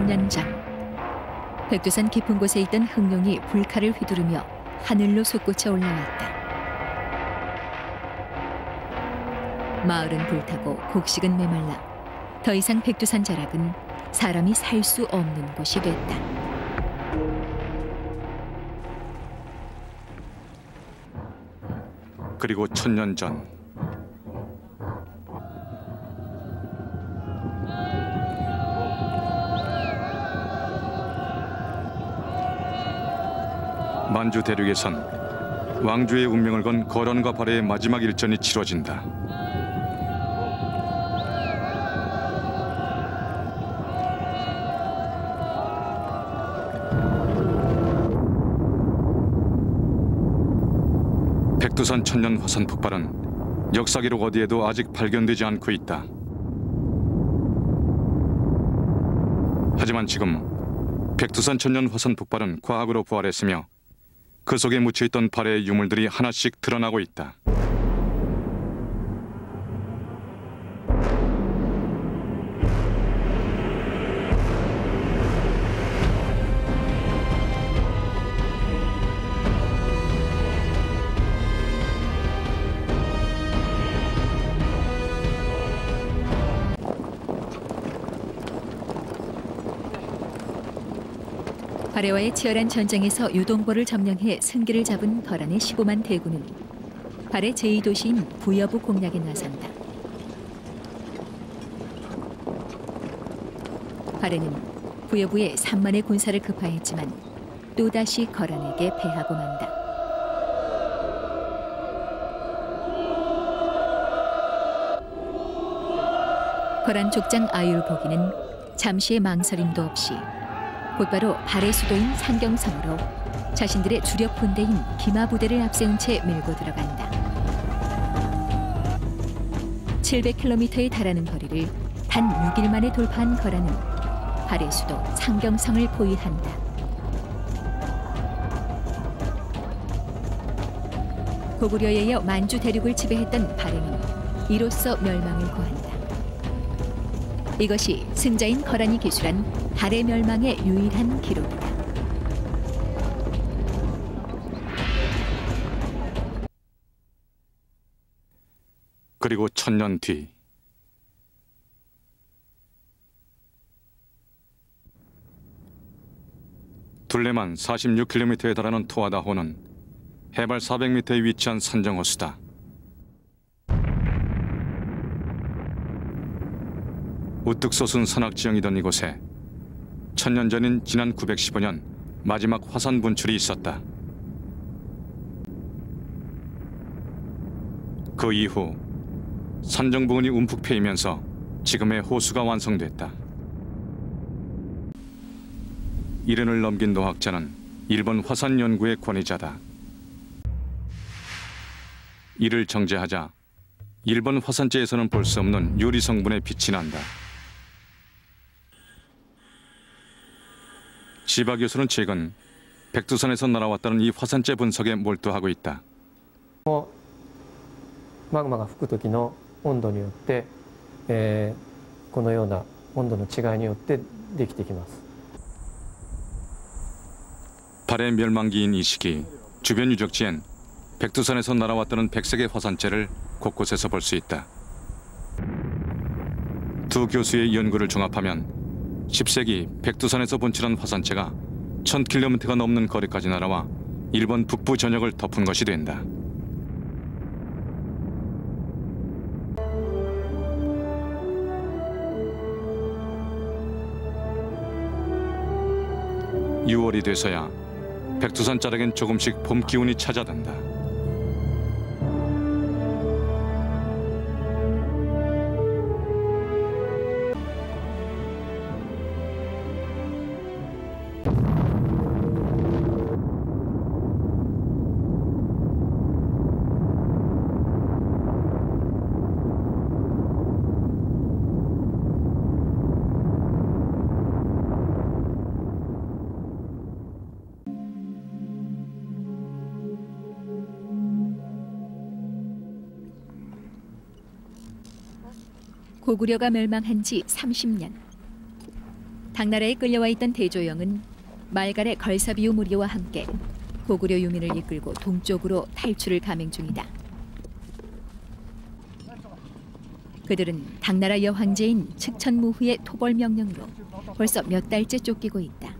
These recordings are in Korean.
천년 전 백두산 깊은 곳에 있던 흑룡이 불칼을 휘두르며 하늘로 솟구쳐 올라왔다. 마을은 불타고 곡식은 메말라 더 이상 백두산 자락은 사람이 살 수 없는 곳이 됐다. 그리고 천년 전 만주 대륙에선 왕조의 운명을 건 거란과 발해의 마지막 일전이 치러진다. 백두산 천년 화산 폭발은 역사 기록 어디에도 아직 발견되지 않고 있다. 하지만 지금 백두산 천년 화산 폭발은 과학으로 부활했으며 그 속에 묻혀있던 발해의 유물들이 하나씩 드러나고 있다. 발해와의 치열한 전쟁에서 유동보를 점령해 승기를 잡은 거란의 15만 대군은 발해 제2도시인 부여부 공략에 나선다. 발해는 부여부에 3만의 군사를 급파했지만 또다시 거란에게 패하고 만다. 거란 족장 아율보기는 잠시의 망설임도 없이 곧바로 발해 수도인 상경성으로 자신들의 주력 본대인 기마 부대를 앞세운 채 밀고 들어간다. 700km에 달하는 거리를 단 6일 만에 돌파한 거란은 발해 수도 상경성을 포위한다. 고구려에 이어 만주 대륙을 지배했던 발해는 이로써 멸망을 고한다. 이것이 승자인 거란이 기술한 발해 멸망의 유일한 기록이다. 그리고 천년 뒤 둘레만 46km에 달하는 토하다호는 해발 400m에 위치한 산정호수다. 우뚝 솟은 산악지형이던 이곳에 천년 전인 지난 915년 마지막 화산 분출이 있었다. 그 이후 산정 부근이 움푹 패이면서 지금의 호수가 완성됐다. 이른을 넘긴 노학자는 일본 화산 연구의 권위자다. 이를 정제하자 일본 화산재에서는 볼 수 없는 유리 성분의 빛이 난다. 지바 교수는 최근 백두산에서 날아왔다는 이 화산재 분석에 몰두하고 있다. マグマが吹く時の温度によって、このような温度の違いによってできてきます。 발해 멸망기인 이 시기 주변 유적지엔 백두산에서 날아왔다는 백색의 화산재를 곳곳에서 볼 수 있다. 두 교수의 연구를 종합하면 10세기 백두산에서 분출한 화산재가 1000km가 넘는 거리까지 날아와 일본 북부 전역을 덮은 것이 된다. (6월이) 돼서야 백두산 자락엔 조금씩 봄 기운이 찾아든다. 고구려가 멸망한 지 30년. 당나라에 끌려와 있던 대조영은 말갈의 걸사비우 무리와 함께 고구려 유민을 이끌고 동쪽으로 탈출을 감행 중이다. 그들은 당나라 여황제인 측천무후의 토벌 명령으로 벌써 몇 달째 쫓기고 있다.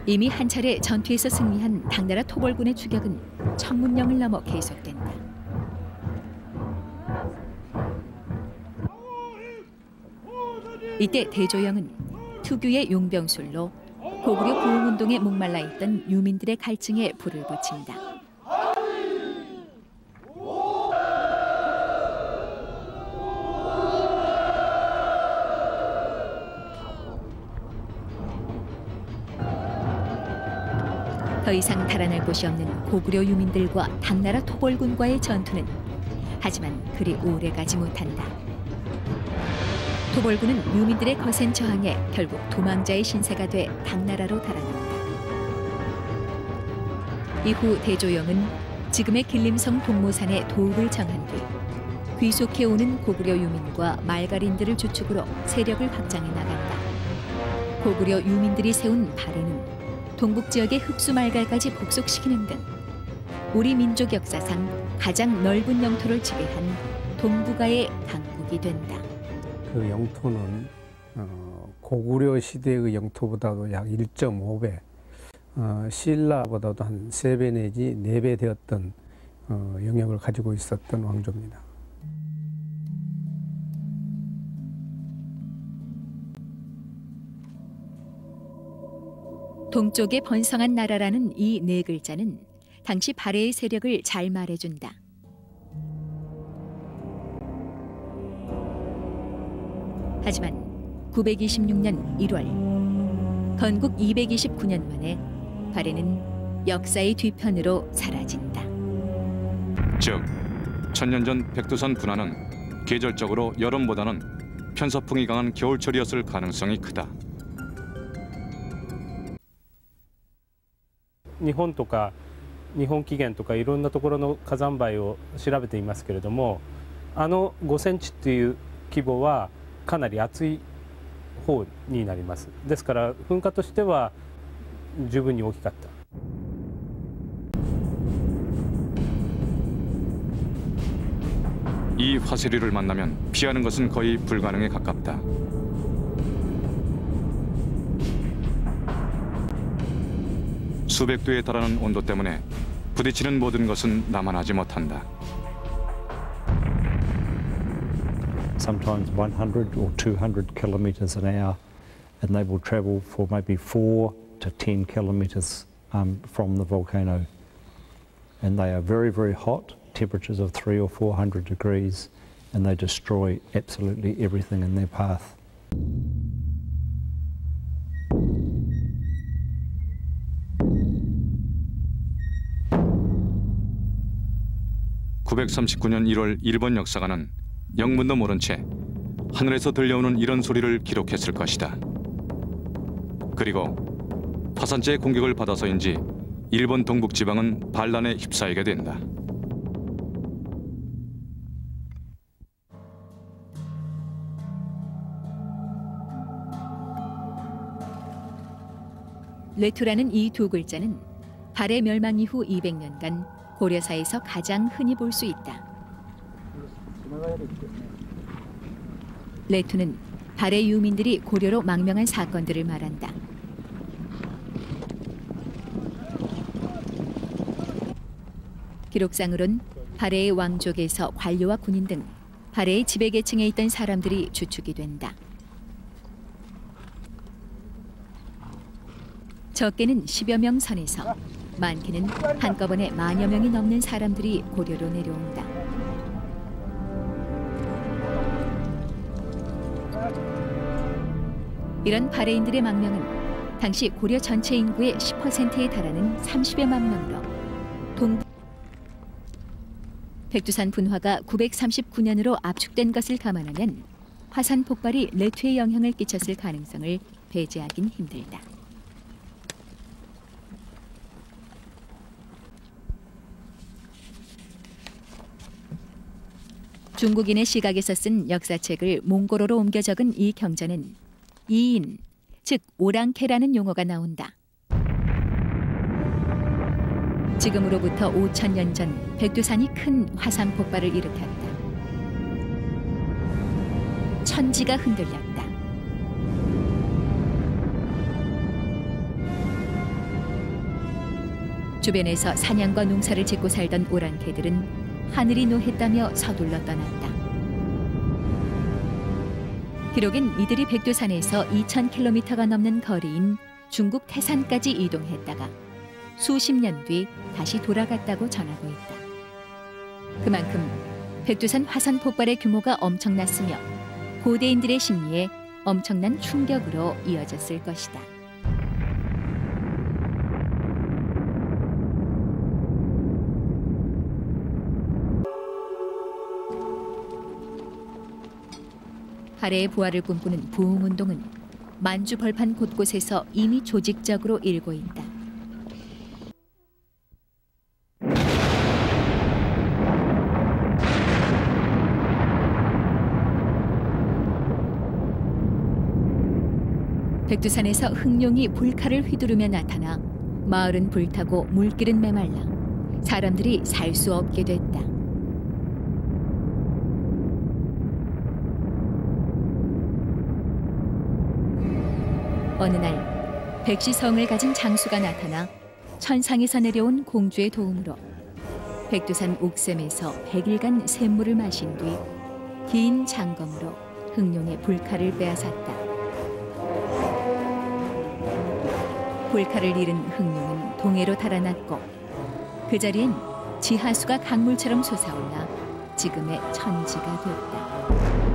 이미 한 차례 전투에서 승리한 당나라 토벌군의 추격은 청문령을 넘어 계속된다. 이때 대조영은 특유의 용병술로 고구려 부흥운동에 목말라 있던 유민들의 갈증에 불을 붙인다. 더 이상 달아날 곳이 없는 고구려 유민들과 당나라 토벌군과의 전투는 하지만 그리 오래가지 못한다. 토벌군은 유민들의 거센 저항에 결국 도망자의 신세가 돼 당나라로 달아난다. 이후 대조영은 지금의 길림성 동모산에 도읍을 정한 뒤 귀속해오는 고구려 유민과 말갈인들을 주축으로 세력을 확장해 나간다. 고구려 유민들이 세운 발해는 동북 지역의 흑수 말갈까지 복속시키는 등 우리 민족 역사상 가장 넓은 영토를 지배한 동북아의 강국이 된다. 그 영토는 고구려 시대의 영토보다도 약 1.5배, 신라보다도 한 3배 내지 4배 되었던 영역을 가지고 있었던 왕조입니다. 동쪽에 번성한 나라라는 이 네 글자는 당시 발해의 세력을 잘 말해준다. 하지만 926년 1월 건국 229년 만에 발해는 역사의 뒤편으로 사라진다. 즉, 천년 전 백두산 분화는 계절적으로 여름보다는 편서풍이 강한 겨울철이었을 가능성이 크다. 日本とか日本起源とかいろんなところの火山灰を調べていますけれども、5センチっていう規模はかなり厚い方になります。ですから噴火としては十分に大きかった。 이 화쇄류를 만나면 피하는 것은 거의 불가능에 가깝다. 수백 도에 달하는 온도 때문에 부딪히는 모든 것은 남아나지 못한다. Sometimes 100 or 200 kilometers an hour, and they will travel for maybe 4 to 10 kilometers from the volcano. And they are very, very hot, temperatures of 300 or 400 degrees, and they destroy absolutely everything in their path. (939년 1월) 일본 역사가는 영문도 모른 채 하늘에서 들려오는 이런 소리를 기록했을 것이다. 그리고 화산재의 공격을 받아서인지 일본 동북지방은 반란에 휩싸이게 된다. 레투라는 이 두 글자는 발해 멸망 이후 200년간 고려사에서 가장 흔히 볼 수 있다. 레투는 발해 유민들이 고려로 망명한 사건들을 말한다. 기록상으론 발해의 왕족에서 관료와 군인 등 발해의 지배계층에 있던 사람들이 주축이 된다. 적게는 10여 명 선에서 많게는 한꺼번에 만여 명이 넘는 사람들이 고려로 내려온다. 이런 발해인들의 망명은 당시 고려 전체 인구의 10%에 달하는 30여만 명으로 백두산 분화가 939년으로 압축된 것을 감안하면 화산 폭발이 레투에 영향을 끼쳤을 가능성을 배제하긴 힘들다. 중국인의 시각에서 쓴 역사책을 몽골어로 옮겨 적은 이 경전은 이인, 즉 오랑캐라는 용어가 나온다. 지금으로부터 5,000년 전 백두산이 큰 화산 폭발을 일으켰다. 천지가 흔들렸다. 주변에서 사냥과 농사를 짓고 살던 오랑캐들은 하늘이 노했다며 서둘러 떠났다. 기록엔 이들이 백두산에서 2,000km가 넘는 거리인 중국 태산까지 이동했다가 수십 년 뒤 다시 돌아갔다고 전하고 있다. 그만큼 백두산 화산 폭발의 규모가 엄청났으며 고대인들의 심리에 엄청난 충격으로 이어졌을 것이다. 발해의 부활을 꿈꾸는 부흥운동은 만주 벌판 곳곳에서 이미 조직적으로 일고 있다. 백두산에서 흑룡이 불칼을 휘두르며 나타나 마을은 불타고 물길은 메말라 사람들이 살 수 없게 됐다. 어느 날 백시성을 가진 장수가 나타나 천상에서 내려온 공주의 도움으로 백두산 옥샘에서 100일간 샘물을 마신 뒤 긴 장검으로 흑룡의 불칼을 빼앗았다. 불칼을 잃은 흑룡은 동해로 달아났고 그 자리엔 지하수가 강물처럼 솟아올라 지금의 천지가 됐다.